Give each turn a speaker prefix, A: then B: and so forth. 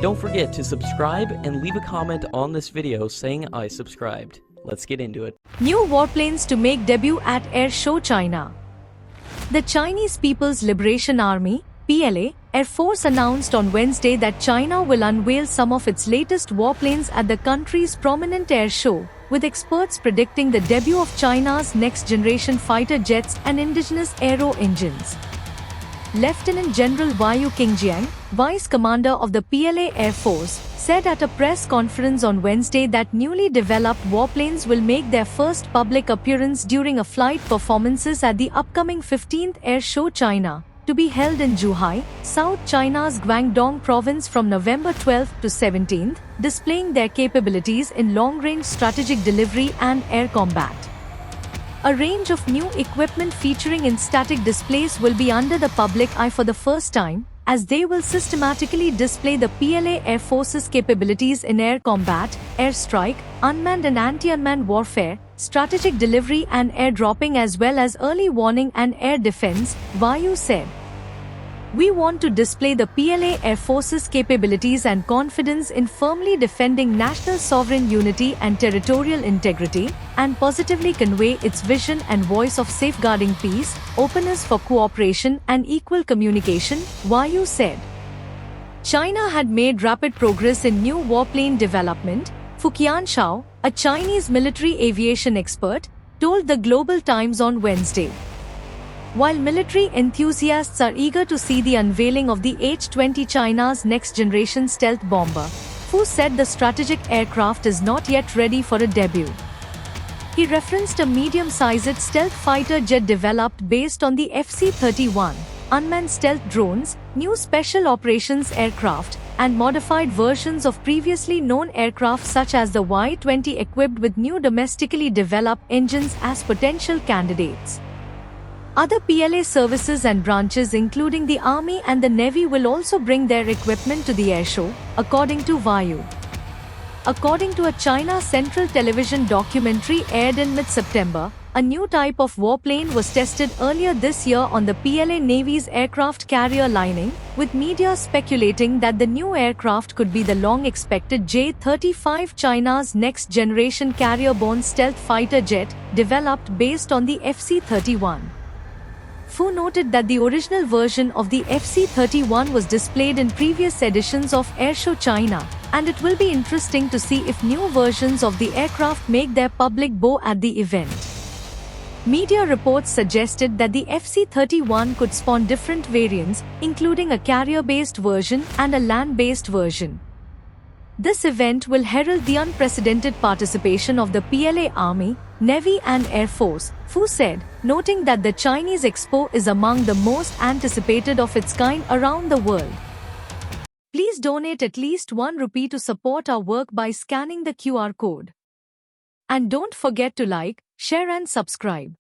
A: Don't forget to subscribe and leave a comment on this video saying I subscribed. Let's get into it.
B: New warplanes to make debut at Air Show China. The Chinese People's Liberation Army (PLA) Air Force announced on Wednesday that China will unveil some of its latest warplanes at the country's prominent air show, with experts predicting the debut of China's next-generation fighter jets and indigenous aero engines. Lieutenant General Wang Qingjiang, Vice Commander of the PLA Air Force, said at a press conference on Wednesday that newly developed warplanes will make their first public appearance during a flight performances at the upcoming 15th Air Show China, to be held in Zhuhai, South China's Guangdong province from November 12 to 17, displaying their capabilities in long-range strategic delivery and air combat. A range of new equipment featuring in static displays will be under the public eye for the first time, as they will systematically display the PLA Air Force's capabilities in air combat, airstrike, unmanned and anti-unmanned warfare, strategic delivery and air dropping, as well as early warning and air defense, Wang said. We want to display the PLA Air Force's capabilities and confidence in firmly defending national sovereign unity and territorial integrity, and positively convey its vision and voice of safeguarding peace, openness for cooperation and equal communication, Wang said. China had made rapid progress in new warplane development, Fu Qianshao, a Chinese military aviation expert, told the Global Times on Wednesday. While military enthusiasts are eager to see the unveiling of the H-20, China's next-generation stealth bomber, Fu said the strategic aircraft is not yet ready for a debut. He referenced a medium-sized stealth fighter jet developed based on the FC-31, unmanned stealth drones, new special operations aircraft, and modified versions of previously known aircraft such as the Y-20 equipped with new domestically developed engines as potential candidates. Other PLA services and branches including the Army and the Navy will also bring their equipment to the airshow, according to Wang. According to a China Central Television documentary aired in mid-September, a new type of warplane was tested earlier this year on the PLA Navy's aircraft carrier lining, with media speculating that the new aircraft could be the long-expected J-35, China's next-generation carrier-borne stealth fighter jet, developed based on the FC-31. Fu noted that the original version of the FC-31 was displayed in previous editions of Airshow China, and it will be interesting to see if new versions of the aircraft make their public bow at the event. Media reports suggested that the FC-31 could spawn different variants, including a carrier-based version and a land-based version. This event will herald the unprecedented participation of the PLA Army, Navy and Air Force, Fu said, noting that the Chinese Expo is among the most anticipated of its kind around the world. Please donate at least ₹1 to support our work by scanning the QR code. And don't forget to like, share and subscribe.